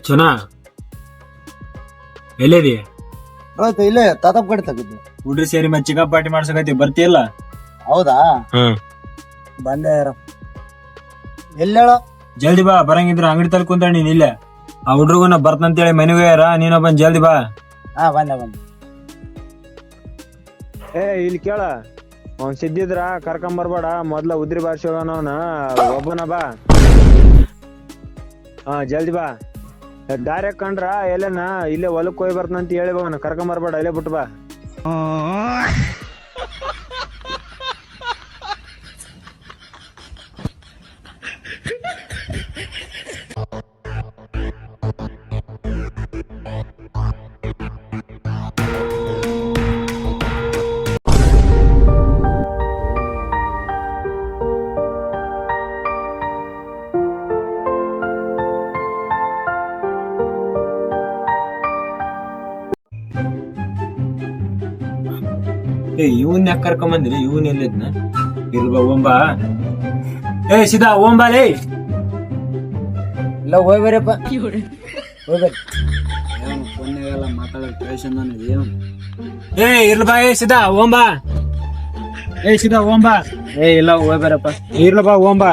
ಚುನಾ ಎಲ್ಲಿದೀಯ? ಹೌದು, ಇಲ್ಲೇ ತಾತಪ್ಪ ಕಡೆ ತಗಿದ್ವಿ. ಹುಡ್ರಿ ಸೇರಿ ಮತ್ತೆ ಚಿಕಪ್ ಪಾರ್ಟಿ ಮಾಡ್ಸಕೈತಿ, ಬರ್ತಿಯಲ್ಲ? ಹೌದಾ, ಬಂದೆ. ಎಲ್ಲೇಳ? ಜಲ್ದಿ ಬಾ, ಬರಂಗಿದ್ರ ಅಂಗಡಿ ತಲ್ ಕುಂತ ನೀನ್ ಇಲ್ಲೇ. ಆ ಹುಡ್ರಿಗೂ ನಾ ಬರ್ತಂತೇಳಿ ಮನೆಗೆ ಯಾರ, ನೀನೊಬ್ಬನ್ ಜಲ್ದಿ ಬಾ. ಹಾ, ಬಂದೆ. ಇಲ್ಲಿ ಕೇಳ, ಅವ್ನ್ ಸಿದ್ದಿದ್ರ ಕರ್ಕೊಂಬರ್ಬೇಡ, ಮೊದ್ಲ ಉದ್ರಿ ಬಾರ್ಸಿ ಹೋಗೋನವನ ಒಬ್ಬನ ಬಾ. ಹಾ, ಜಲ್ದಿ ಬಾ. ದಾರ್ಯಾಗ ಕಂಡ್ರ ಎಲ್ಲೇನ ಇಲ್ಲೇ ಹೊಲಕ್ ಹೋಗಿ ಬರ್ತಂತ ಹೇಳಿ ಅವನ ಕರ್ಕೊಂಬರ್ಬೇಡ, ಇಲ್ಲೇ ಬಿಟ್ಟು ಬಾ. ಇವನ್ ಯಾಕೆ ಕರ್ಕೊಂಬಂದಿರಿ? ಇವನ್ ಎಲ್ಲಿದ್ನ? ಇಲ್ಬಾ ಓಂಬಾ. ಸೀದಾ ಓಂಬಾಲೇ. ಇಲ್ಲ, ಹೋಯ್ ಬರ್ಯಪ್ಪ, ಹೋಯ್ ಬರ್ರಿ. ಫೋನ್ಯಾಗೆಲ್ಲ ಮಾತಾಡೋದು ಟೆನ್ಷನ್ ಏನು? ಇರ್ಲಬಾ, ಸೀದಾ ಓಂಬಾ. ಸೀದಾ ಓಂಬಾ. ಇಲ್ಲ, ಹೋಯ್ ಬರಪ್ಪ. ಇರ್ಲಬಾ ಓಂಬಾ.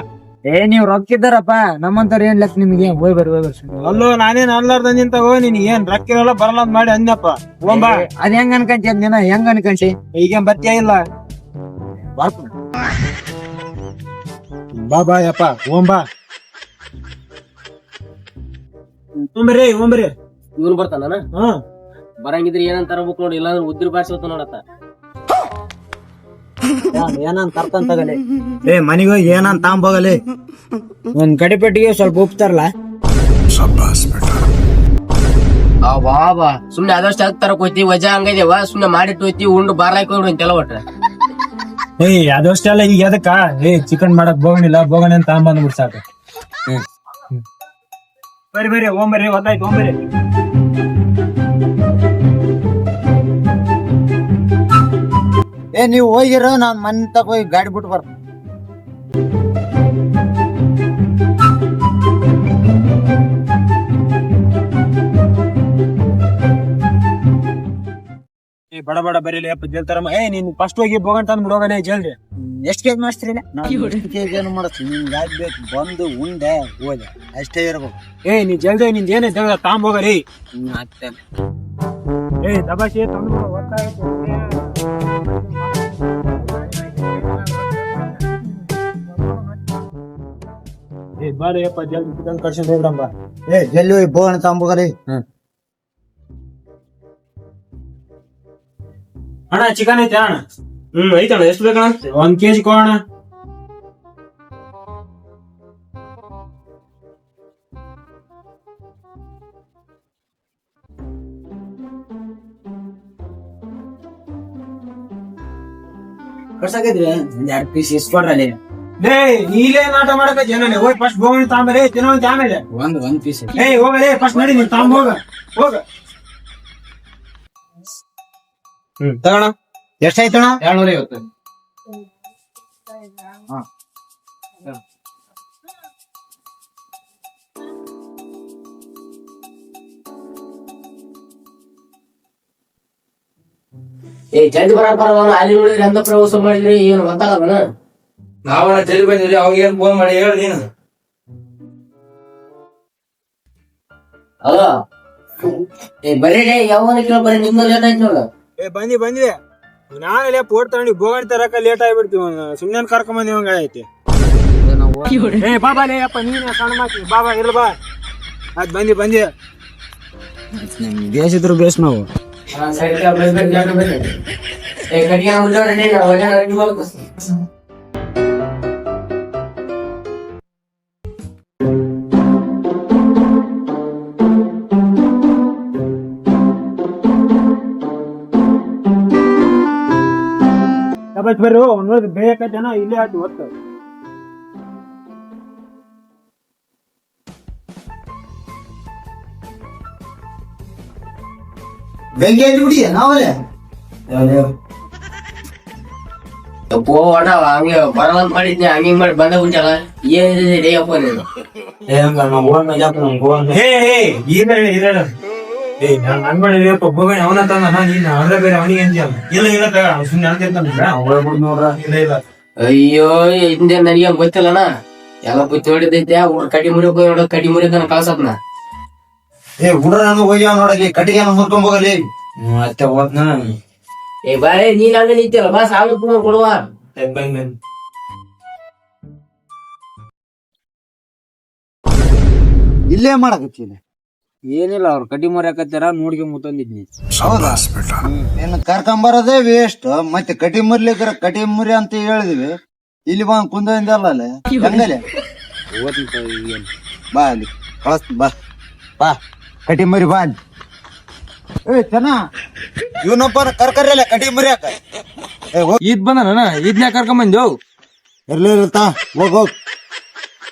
ನೀವ್ ರೊಕ್ಕಿದ್ದಾರಪ್ಪ, ನಮ್ಮಂತವ್ರ ಏನ್ ಲೆಕ್ಕ ನಿಮ್ಗೆ? ಹೋಯ್ ಬರ್ರಿ. ಅಲ್ಲೋ, ನಾನೇನ್ ಅನ್ಲಾರ್ದ ನಿಂತಾವ, ನೀನ್ ಏನ್ ರೊಕ್ಕಿರಲ್ಲ ಬರಲ್ಲ ಅಂತ ಮಾಡಿ ಅಂದಪ್ಪ. ಓಂಬಾ. ಅದ್ ಹೆಂಗ್ ಅನ್ಕಂತಿ? ಅದ್ನ ಹೆಂಗ್ ಅನ್ಕಂತಿ? ಈಗೇನ್ ಬತ್ತಿಯ ಇಲ್ಲ? ಬಾ ಯಪ್ಪ, ಓಂಬಾ. ಓಂಬರಿ. ಇವನ್ ಬರ್ತಾನ? ಬರಂಗಿದ್ರಿ ಏನಂತ ತರಬೇಕು ನೋಡಿ, ಇಲ್ಲಾಂದ್ರೆ ಉದ್ರಿ ಭಾಷೆ ಹೊತ್ತು ನೋಡತ್ತ. ಏನಂತ ತರ್ತಂತ ತಗಲಿ. ಮನಿಗ್ ಹೋಗಿ ಏನಂತ ತಾಂಬೋಗಲಿ. ಒಂದ್ ಕಡಿಪೆಟ್ಟಿಗೆ ಸ್ವಲ್ಪ ಉಪ್ತಾರಲ್ಲ. ಬಾ ಸುಮ್ನೆ ಅದಷ್ಟು ಹತ್ತು ತರಕ್ ಹೋಯ್ತಿ, ವಜಾ ಹಂಗೈದೇವ, ಸುಮ್ನೆ ಮಾಡಿಟ್ಟು ಹೋಯ್ತಿ, ಉಂಡು ಬಾರ್ಲಾಕ್ ಹೋಗಿ ಅಂತೆಲ್ಲ ಒಟ್ರೆ. ಅದಷ್ಟೆಲ್ಲ ಈಗ ಎದಕ್ಕ? ಚಿಕನ್ ಮಾಡಕ್ ಬೋಗಣಿಲ್ಲ, ಬೋಗಣಿ ಅಂತ ತಾಂಬಂದ್ ಸಾಕು. ಬರ್ರಿ ಓಂಬರಿ, ಗೊತ್ತಾಯ್ತು ಓಂಬರಿ. ನೀವ್ ಹೋಗಿರೋ, ನಾನ್ ಮನೆ ತಕ ಹೋಗಿ ಗಾಡಿ ಬಿಟ್ಟು ಬರ್ತೀನಿ. ಬಡ ಬರೀಲಿ ಅಪ್ಪ, ಜಲ್ತಾರಮ್ಮ. ನೀನ್ ಫಸ್ಟ್ ಹೋಗಿ ಬೋಗಣ್ ತಂದ್ ಬಿಡೋಗನೆ ಜಲ್ದಿ. ಎಷ್ಟ್ ಕೆಜಿ ಮಾಡಿಸ್ತೀರಿ? ಏನು ಮಾಡಿಸ್ತೀನಿ? ನಿಮ್ಗೆ ಯಾಕೆ ಬೇಕು? ಬಂದು ಉಂಡೆ ಹೋದೆ ಅಷ್ಟೇ ಇರ್ಬೇಕು. ನೀ ಜಲ್ದಿ ನಿಂದ ಏನೇ ತೆಗ್ದ ತಾಂಬೋಗರಿ. ಮತ್ತೆ ದಬಾಶಿ ತಂದು ಬಾರಪ್ಪ, ಜಲ್ದಿ ಚಿಕನ್ ಕರ್ಸಿದ್ ಹೋಗ್ರಂಬ. ಜಲ್ದಿ ಹೋಗಿ ಬೋಗಣ ತಾಂಬೋಗಲಿ. ಅಣ್ಣ ಚಿಕನ್ ಐತೆ ಅಣ್ಣ? ಐತಣ್ಣ, ಎಷ್ಟು ಬೇಕಣ್ಣ? 1 kg ಕೊಡೋಣ. ಕರ್ಸಾಕಿದ್ರಿ 2 ಪೀಸ್ ಇಸ್ಕೊಡ್ರಲ್ಲಿ. ನೀಲೇ ನಾಟ ಮಾಡಕ ಜನ ಹೋಗಿ ಫಸ್ಟ್ ಬೋಗಣಿ ತಾಂಬರಿ, ತಿನ್ನೋಂತ ಆಮೇಲೆ ಒಂದ್ ಪೀಸ್. ಹೋಗಲೇ ಫಸ್ಟ್ ನಡಿ, ನೀನ್ ತಾಂಬ ಹೋಗ. ತಗೋಣ. ಎಷ್ಟಾಯ್ತಣ್ಣ? 250. ಜಲ್ದಿ ಬರಲ್ಲ, ಅಲ್ಲಿ ನೋಡಿದ್ರಿ ಅಂತ ಪ್ರವಾಸ ಮಾಡಿದ್ರಿ, ಏನು ಗೊತ್ತಾಗಲ್ಲ. ನಾವಣ್ಣ ಜಲ್ದಿ ಬಂದಿರಿ, ಅವಾಗ ಏನ್ ಫೋನ್ ಮಾಡಿ ಹೇಳಿ ನೀನು. ಅಲ್ಲ ಬರ್ರಿ, ಯಾವಾಗ ಕೇಳ ಬರ್ರಿ, ನಿಮ್ದು ಲೇಟ್ ಆಯ್ತು ನೋಡ. ಬಂದ್ವಿ ನಾಳೆ ಪೋಟ್ ತಗೊಂಡು ಬೋಗಣಿ ತರಕ ಲೇಟ್ ಆಗ್ಬಿಡ್ತೀವಿ. ಸುಮ್ನೆ ಕರ್ಕೊಂಡ್ ಬಂದಿವಂಗ ಐತಿ. ಬಾಬಾಲೇ ಅಪ್ಪ, ನೀನ್ ಸಣ್ಣ ಮಾತಿ ಬಾಬಾ. ಇಲ್ಲ ಬಾ, ಅದ್ ಬಂದಿ ಬೇಸಿದ್ರು ಬೇಸ್ ನಾವು. ಬರ್ರಿ, ನೋಡಿ ಬೇಕೈತೇನ ಇಲ್ಲೇ ಆಯ್ತು ಹೊತ್ತು. ಬೆಂಕಿ ಹಚ್ಚಿ ಬಿಡಿ ನಾವಲ್ಲೇ. ಅಪ್ಪೋ ಅಣ್ಣ ಹಂಗೆ ಬರಲ್ಲ ಅಂತ ಮಾಡಿದ್ನಿ ಹಂಗಿಂಗ್ ಮಾಡಿ ಬಂದ ಉಂಟಲ್ಲ ಏನಿದೆ ರೇ ಅಪ್ಪ ನೀನು ಬೋಗಣಿ ಅವನ ತಂದ ನೀನ್ ಅಂದ್ರೆ ಬೇರೆ ಅವನಿಗೆ ಅಂತೀಯಲ್ಲ. ಇಲ್ಲ ಇಲ್ಲ ತಗ ಸುಮ್ನೆ ಅಂತಿರ್ತಾನ. ಅಯ್ಯೋ ಹಿಂದೆ ನನಗೆ ಗೊತ್ತಿಲ್ಲಣ್ಣ ಎಲ್ಲ ಬುತ್ತಿ ಹೊಡಿದೈತೆ ಹುಡ್ರ ಕಡಿ ಮುರಿಯೋಕ್ ನೋಡೋ ಕಡಿ ಮುರಿಯೋದನ್ನ ಕಳ್ಸತ್ನ ಹುಡ್ರ ನಾನು ಹೋಗ್ಯಾವ ನೋಡಲಿ ಕಟ್ಟಿಗೆ ಮುರ್ಕೊಂಡ್ ಹೋಗಲಿ. ಮತ್ತೆ ಹೋದ್ನ ಏ ಬಾಯ್ ನೀನ್ ಹಂಗ ನಿಂತಿಯಲ್ಲ ಬಾ ಸಾವಿರ ಕೊಡುವ ಇಲ್ಲೇ ಮಾಡಕತ್ತೀನಿ. ಏನಿಲ್ಲ ಅವ್ರು ಕಡ್ಡಿ ಮರ್ಯಾಕತ್ತಾರ ನೋಡ್ಕೊಂಡ್ ಮುತ್ತಂದಿದ್ನಿ. ಹೌದಾ ಇನ್ನು ಕರ್ಕೊಂಬರೋದೇ ವೇಸ್ಟ್. ಮತ್ತೆ ಕಟಿ ಮುರ್ಲಿಕ್ರ ಕಟಿ ಮುರಿ ಅಂತ ಹೇಳಿದ್ವಿ, ಇಲ್ಲಿ ಬಂದ್ ಕುಂದಲ್ಲ ಹೆಂಗಲೆ ಬಾ ಅಲ್ಲಿ ಕಳಸ್ ಬಾ ಬಾ ಕಟಿ ಮುರಿ ಬಾ ಅಲ್ಲಿ. ಏ ಚೆನ್ನ ಇವನೊಬ್ಬ ಕರ್ಕರ್ಯಲ್ಲ ಕಟಿ ಮುರಿಯಾಕ. ಈದ್ ಬಂದನ ಈದ್ನ್ಯಾ ಕರ್ಕೊಂಬಂದ್ ಇರ್ಲಿರ್ತಾ ಹೋಗ್ ಹೋಗ್.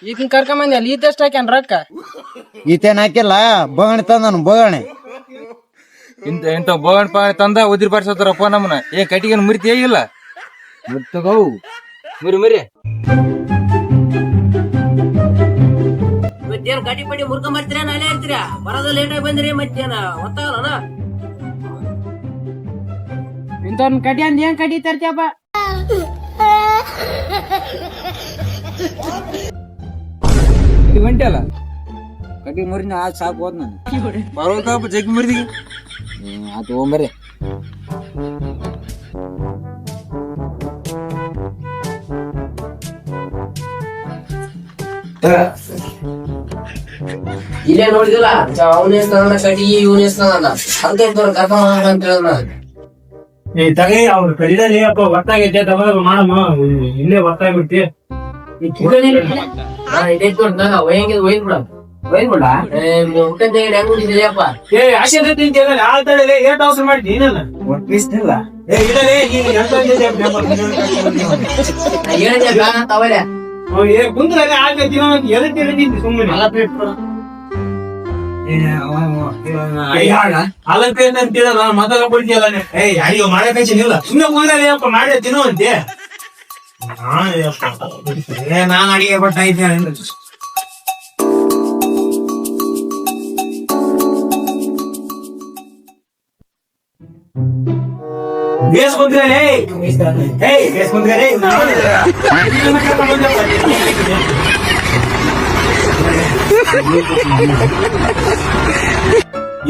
ಈಗ ಕರ್ಕೊಂಬಂದಿ ಅಲ್ಲಿ ಈದಷ್ಟ ಹಾಕ್ಯಾನ ರೊಕ್ಕ ಈತೇನ್ ಹಾಕಿಲ್ಲ ಬೋಗಣಿ ತಂದನು ಬೋಗಣಿ. ಇಂತ ಬೋಗಣ್ ಪಾಗಣಿ ತಂದ ಉದಿರ್ ಬಾರ್ಸತ್ತಾರಪ್ಪ ನಮ್ಮನ. ಏ ಕಟ್ಟಿಗೆ ಮುರಿತೇ ಇಲ್ಲ ಮುತ್ತಗೋ ಮುರಿ ಮುರಿ ಮತ್ತೇನ್ ಕಟಿ ಪಡಿ ಮುರ್ಕೊಂಡ್ ಬರ್ತೀರ ಅಲ್ಲೇ ಇರ್ತೀರ ಬರೋದು ಲೇಟ್ ಆಗಿ ಬಂದ್ರಿ ಮತ್ತೇನ ಗೊತ್ತಾಗಲ್ಲ ಇಂಥವ್ನ ಕಡಿ ಅಂದ್ ಏನ್ ಕಡಿ ತರ್ತಿಯಪ್ಪ? ಗಂಟೆ ಅಲ್ಲ ಕಡ್ಡಿ ಮುರಿನ ಆದ್ ಸಾಕು ಹೋದ್ ನಾನು ಬರೋದಪ್ಪ ಜಗ್ಗಿ ಮುರಿದಿಗೆ ಆತು ಹೋಗ್ಬರ್ರಿ. ಇಲ್ಲೇ ನೋಡಿದಿಲ್ಲ ಅವನ ಹೆಸ್ತಾನ ಕಟಿ ಇವನ ಹೆಸ್ತಾನ ಅದಕ್ಕೆ ಕರ್ಕೊಂಡ್ ಅಂತ ಹೇಳ ತಗೇ ಅವ್ರು ಕರೀದಲ್ಲಿ ಅಪ್ಪ ಗೊತ್ತಾಗೈತೆ ತಗ ಮಾಡಮ್ಮ ಇಲ್ಲೇ ಗೊತ್ತಾಗ್ಬಿಡ್ತಿ. ಏ ಆಶೆ ತಿಂತಿಯಲ್ಲ ಹಾಲ್ ತಡೆಲೆ ಏಟ್ ಅವಸರ ಮಾಡ್ತಿ ಏನಲ್ಲ ಏ ಇಡಲೇ ನೀನು ಎಂತ ಕುಂದ್ರಲ್ಲಿ ಹಾಕಿ ತಿನ್ನೋದು ಎದಕ್ಕೆ ತಿಂತಿ ಸುಮ್ಮನೆ ಅಲಂಕೃತ ಅಂತೀರ ನಾನು ಮಾತಾಡ ಬಿಡ್ತೀಯಲ್ಲ. ಏ ಅಯ್ಯೋ ಮಾಡಬೇಕಿಲ್ಲ ಸುಮ್ಮನೆ ಕುಂದ್ರಲ್ಲಿ ಅಪ್ಪ ಮಾಡೇ ತಿನ್ನುವಂತೆ. ನಾನು ಅಡಿಗೆ ಬರ್ತಾ ಇದ್ದೇನೆ. ಬೇಸ್ಕೊಂಡ್ರೆ ಬೇಸ್ಕೊಂಡ್ರೆ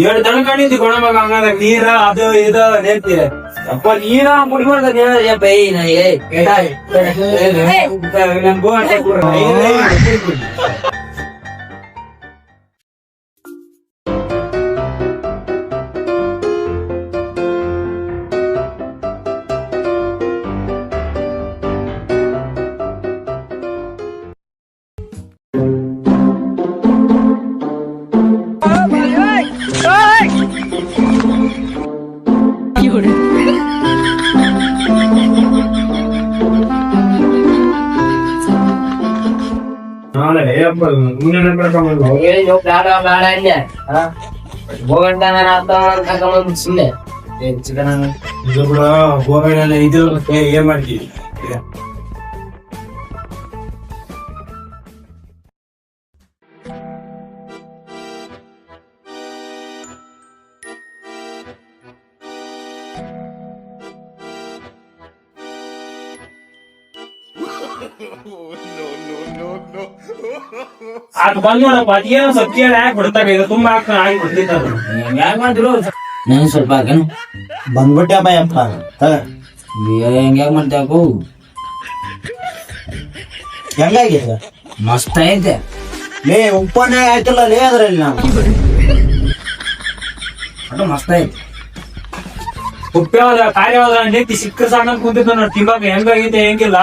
ಎರಡು ದನ ಕಾಣಿದ್ವಿ ಕೊಡಮಗ ಹಂಗಾದ ನೀರ ಅದು ಇದು ನೇರ್ತೀರ ಅಪ್ಪ ನೀರ ಮುಡಿಬಾರ್ದ ನನ್ ಗೋ ಅಂತ ಸುಮ್ನೆ ಇದು ಕೂಡ ಗೋಗಳೆಲ್ಲ ಇದು ಏನ್ ಮಾಡ್ತೀವಿ. ಅದು ಬಂದ್ ನೋಡಪ್ಪ ಅದೇನೋ ಸ್ವಲ್ಪ ಕೇಳಿ ಹಾಕಿ ಬಿಡ್ತಾಗ ಇದು ತುಂಬಾ ಆಗಿ ಬಿಡ್ತಿದ್ದ ಯಾಕೆ ಮಾಡಿದ್ರು ನಾನು ಸ್ವಲ್ಪ ಹಾಕನು ಬಂದ್ಬಿಟ್ಟಪ್ಪ ಯಪ್ಪ ಹೆಂಗ್ಯಾಗ ಮಾಡ್ತಾಕು ಹೆಂಗಾಗಿದೆ ಮಸ್ತ್ ಐತೆ. ಲೇ ಉಪ್ಪನೇ ಆಯ್ತಲ್ಲ ಲೇ ಅದ್ರಲ್ಲಿ ನಾವು ಅದು ಮಸ್ತ್ ಐತೆ. ಉಪ್ಪ್ಯಾವದ ಕಾರ್ಯವಾದ ನೆತ್ತಿ ಸಿಕ್ಕ ಸಾಕ ಕುಂತಿದ್ದ ನೋಡಿ ತಿಂಬಾಕ ಹೆಂಗಾಗೈತೆ ಹೆಂಗಿಲ್ಲ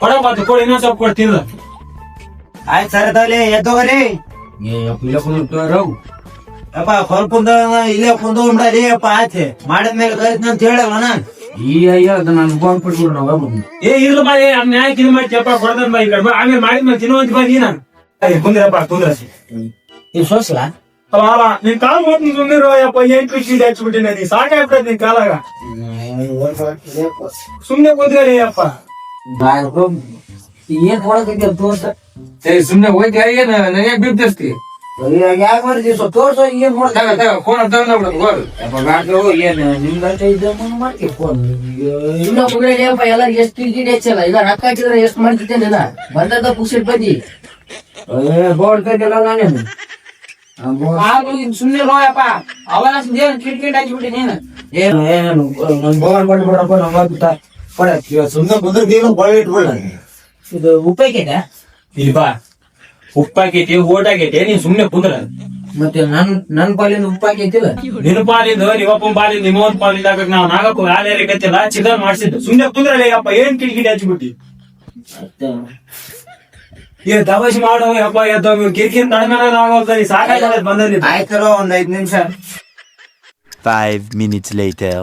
ಕೊಡಬಾರ್ದು ಕೊಡಿ ಇನ್ನೊಂದ್ ಸ್ವಲ್ಪ ಕೊಡ್ತಿಲ್ಲ. ಆಯ್ತು ಸರಿ ತಗೊಳ್ಳಿ ಎದ್ದೋಗ್ರಿ. ಅಪ್ಪ ಸ್ವಲ್ಪ ಇಲ್ಲೇ ಕುಂದು ಬಿಡಲಿ ಅಪ್ಪ ಆಯ್ತು ಮಾಡಿದ್ಮೇಲೆ ಕರಿತೀನಿ ಅಂತ ಹೇಳಲ್ಲ ನಾನು. ಈ ಅಯ್ಯ ಅದು ನನ್ ಗೋನ್ ಕೊಟ್ಬಿಡು ನಾವು ಏ ಇಲ್ಲ ಬಾ ನ್ಯಾಯ ತಿನ್ ಮಾಡಿ ಚಪ್ಪ ಕೊಡದ ಬಾ ಈಗ ಆಮೇಲೆ ಮಾಡಿದ್ಮೇಲೆ ತಿನ್ನುವಂತ ಬಾ ನೀನ ಕುಂದ್ರಪ್ಪ ಕುಂದ್ರ ಇದು ಸೋಸ್ಲಾ ಅಲ್ಲ ನಿನ್ ಕಾಲ್ ಹೋಗ್ತೀನಿ ಸುಂದಿರೋ ಯಪ್ಪ ಏನ್ ಖುಷಿ ಹಚ್ಬಿಟ್ಟಿನ ನೀ ಸಾಕಾಗ್ಬಿಟ್ಟೈತಿ ನಿನ್ ಕಾಲಾಗ ಸುಮ್ನೆ ಕೂತ್ಕೊಳ್ಳಿ ಅಪ್ಪ ಏನ್ ಕೊಡಕೈತಿ ತೋರ್ಸ ಸುಮ್ನೆ ಹೋಗಿ ಏನ್ ನನಗೆ ಬೀಳ್ತಸ್ತಿ ಯಾಕೆ ಮಾಡಿದ್ವಿ ತೋರ್ಸೋ ಏನ್ ಫೋನ್ ಏನ್ ನಿಮ್ಗಂತ ಮಾಡ್ತೀವಿ ಫೋನ್ ಎಲ್ಲ ಎಷ್ಟು ಟಿಕೆಟ್ ಹೆಚ್ಚಲ್ಲ ಇಲ್ಲ ರೊಕ್ಕ ಹಾಕಿದ್ರೆ ಎಷ್ಟು ಮಾಡ್ತಿದ್ದೇನೆ ಬಂದದ ಪುಕ್ಸಿಟ್ ಬಂದಿ ಬೋರ್ಡ್ ಕೈದೆಲ್ಲ ನಾನೇನು ಸುಮ್ನೆ ಹೋಯಪ್ಪ ಅವಾಗ ಕಿಟಕಿಟ್ ಹಚ್ಬಿಟ್ಟಿ ನೀನು ಏನು ಬೋರ್ಡ್ ಮಾಡ್ಬಿಡಪ್ಪ ನಮ್ಗೆ ಸುಮ್ನೆ ಬಂದ್ರೆ ನೀನು ಬಳ ಇಟ್ಬಿಡ ಇದು ಉಪ್ಪೈಕೈತೆ ಇಲ್ವಾ ಉಪ್ಪಾಕೈತಿ ಓಟಾಕೈತಿ ನೀನ್ ಸುಮ್ನೆ ಕುಂದ್ರ ಮತ್ತೆ ನನ್ ಪಾಲಿಂದ ಉಪ್ಪಾಕೈತಿಲ್ಲ ನಿನ್ನ ಪಾಲಿಂದ ನಿಮ್ಮಪ್ಪನ ಪಾಲಿಂದ ನಿಮ್ಮವನ್ ಪಾಲಿಂದ ಹಾಕಕ್ ನಾವ್ ನಾಗಪ್ಪ ಹಾಲೇರಿ ಕತ್ತಿಲ್ಲ ಚಿಕನ್ ಮಾಡ್ಸಿದ್ದು ಸುಮ್ನೆ ಕುಂದ್ರಲ್ಲ ಅಪ್ಪ ಏನ್ ಕಿಟಕಿಟ್ ಹಚ್ಬಿಟ್ಟಿ ಏ ತಮಾಷೆ ಮಾಡೋ ಯಪ್ಪ ಎದ್ದ ಕಿರಿಕಿರಿ ತಡಮೇಲೆ ಆಗೋಗ್ತಾನೆ ಸಾಕಾಗ ಬಂದಲ್ಲಿ ಆಯ್ತಾರ ಒಂದ್ 5 ನಿಮಿಷ. 5 minutes later.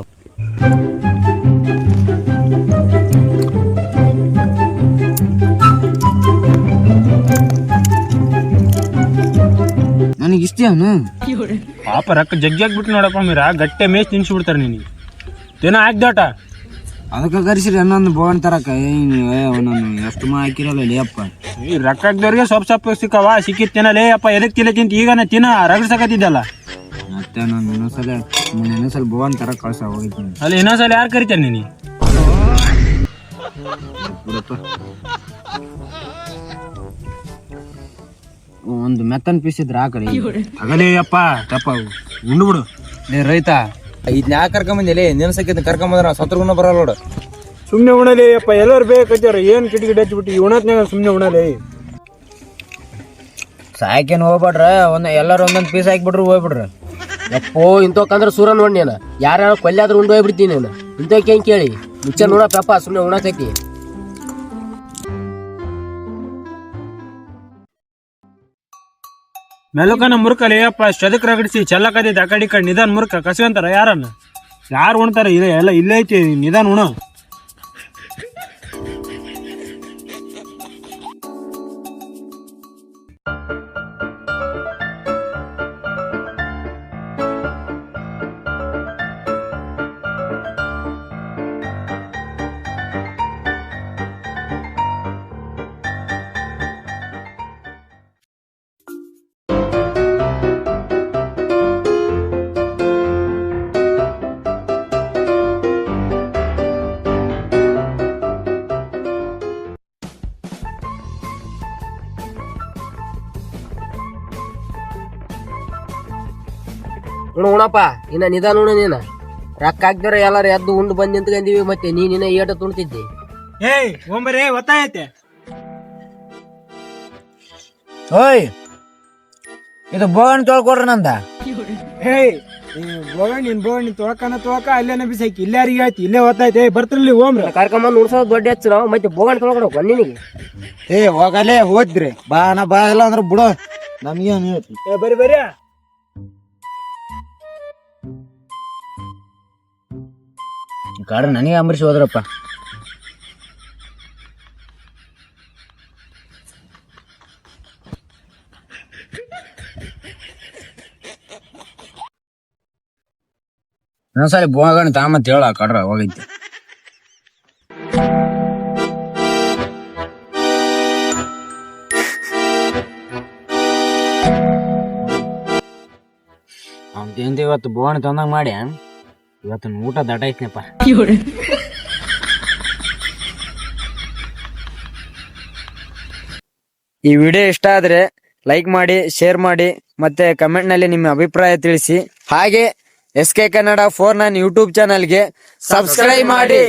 ನನಗೆ ಇಷ್ಟ ಅವನು ಪಾಪ ರೊಕ್ಕ ಜಗ್ಗಿ ನೋಡಪ್ಪ ಮೀರ ಗಟ್ಟೆ ಮೇಚ್ ತಿನ್ಸಿಬಿಡ್ತಾರ ನೀನು ದಿನ ಹಾಕ್ದಾಟ ಅದಕ್ಕೆ ಕರ್ಸಿರಿ ಅನ್ನೊಂದು ಬೋನ್ ತರಕ ಅವನನ್ನು ಎಷ್ಟು ಹಾಕಿರಲ್ಲ ಲೇಪ್ಪ ಈ ರೊಕ್ಕ ಹಾಕ್ದವ್ರಿಗೆ ಸ್ವಲ್ಪ ಸಿಕ್ಕವ ಸಿಕ್ಕಿತ್ ತಿನ್ನಲೇ ಅಪ್ಪ ಎದಕ್ ತಿನ್ನ ಈಗ ತಿನ್ನ ರಗಡ್ಸಕತ್ತಿದ್ದಲ್ಲ ಮತ್ತೆ ನಾನು ಇನ್ನೊಂದ್ಸಲ ಬೋನ್ ತರ ಕಳ್ಸ ಹೋಗಿದ್ದೀನಿ ಅಲ್ಲಿ ಇನ್ನೊಂದ್ಸಲ ಯಾರು ಕರಿತಾರ ನೀನು ಒಂದು ಮೆತ್ತನ್ ಪೀಸ್ ಇದ್ರ ಆ ಕಡೆ ಆಗಲೇ ಅಪ್ಪ ತಪ್ಪ ಉಂಡು ಬಿಡು ರೈತ ಇದ್ನ ಯಾಕೆ ಕರ್ಕೊಂಬಂದಿಲ್ಲ ನೆನ್ಸಕ್ಕಿದ್ ಕರ್ಕೊಂಬಂದ್ರ ಸತ್ರಗುಣ ಬರಲ್ಲ ನೋಡು ಸುಮ್ನೆ ಉಣಲಿ ಅಪ್ಪ ಎಲ್ಲರೂ ಬೇಕಂತಾರ ಏನ್ ಕಿಟಕಿಟ್ ಹಚ್ಬಿಟ್ಟು ಉಣತ್ನಾಗ ಸುಮ್ನೆ ಉಣಲಿ ಸಾಯ್ಕೇನ್ ಹೋಗ್ಬೇಡ್ರ ಎಲ್ಲಾರು ಒಂದೊಂದ್ ಪೀಸ್ ಹಾಕ್ಬಿಟ್ರು ಹೋಗ್ಬಿಡ್ರ ಯಪ್ಪೋ ಇಂತೋಕಂದ್ರ ಸೂರ ನೋಡಿ ನೀನು ಯಾರು ಕೊಲ್ಲಾದ್ರೂ ಉಂಡು ಹೋಗ್ಬಿಡ್ತೀನಿ ನೀನು ಇಂತೋಕೆ ಹೆಂಗ್ ಕೇಳಿ ಮುಚ್ಚ ನೋಡಪ್ಪ ಸುಮ್ನೆ ಉಣತೈತಿ ಮೆಲುಕನ ಮುರ್ಕಲಿ ಅಪ್ಪ ಶದಕ್ ರಗಡಿಸಿ ಚೆಲ್ಲಕದೈತಿ ಆ ಕಡೆ ನಿಧಾನ ಮುರ್ಕ ಕಸ್ಕೊಂತಾರ ಯಾರನ್ನ ಯಾರು ಉಣ್ತಾರ ಇದೆ ಎಲ್ಲ ಇಲ್ಲೇ ಐತಿ ನಿಧಾನ ಉಣ ಉಣಪ್ಪ ಇನ್ನ ನಿಧಾನ ಉಣ ನೀನ ರೊಕ್ಕ ಹಾಕ್ದಾರ ಎಲ್ಲಾರು ಎದ್ದು ಉಂಡು ಬಂದ್ ನಿಂತ್ಕೊಂಡಿವಿ ಮತ್ತೆ ನೀನ ಏಟ ತುಣ್ತಿದ್ದಿ ಏಯ್ ಒಂಬರೇ ಒತ್ತಾಯತೆ ಓಯ್ ಇದು ಬೋನ್ ತೊಳ್ಕೊಡ್ರ ನಂದ ಹೇಯ್ ನಿನ್ ಬೋಗಣಿ ತೊಳಕ ಅಲ್ಲೇನ ಬಿಸಾಕಿ ಇಲ್ಲೇ ಯಾರಿಗೆ ಹೇಳ್ತಿ ಇಲ್ಲೇ ಒತ್ತಾಯ್ತೆ ಬರ್ತಿರ್ಲಿ ಓಮ್ರ ಕರ್ಕೊಂಬಂದ್ ಉಣ್ಸೋದು ದೊಡ್ಡ ಹೆಚ್ಚು ನಾವು ಮತ್ತೆ ಬೋಗಣಿ ತೊಳ್ಕೊಡಕ್ ನಿನಗೆ ಹೋಗಲೇ ಹೋದ್ರಿ ಬಾ ಇಲ್ಲ ಅಂದ್ರ ಬಿಡು ನಮ್ಗೇನು ಹೇಳ್ತಿ ಬರೀ ಕಾಡ್ರ ನನಗೆ ಅಂಬರೀಷ್ ಹೋದ್ರಪ್ಪ ಇನ್ನೊಂದ್ಸಲಿ ಬೋಗಣಿ ತಾಮಂತ ಹೇಳ ಕಡ್ರ ಹೋಗೈತಿ ಅಂತ ಇವತ್ತು ಬೋಗಣಿ ತಂದಂಗ ಮಾಡಿ ಇವತ್ತು ಊಟ ದಟ ಐತ್ನಪ್ಪ ಈ ವಿಡಿಯೋ ಇಷ್ಟ ಆದ್ರೆ ಲೈಕ್ ಮಾಡಿ ಶೇರ್ ಮಾಡಿ ಮತ್ತೆ ಕಮೆಂಟ್ ನಲ್ಲಿ ನಿಮ್ಮ ಅಭಿಪ್ರಾಯ ತಿಳಿಸಿ ಹಾಗೆ SK ಕನ್ನಡ 4 ನನ್ನ ಯೂಟ್ಯೂಬ್ ಚಾನಲ್ಗೆ ಸಬ್ಸ್ಕ್ರೈಬ್ ಮಾಡಿ.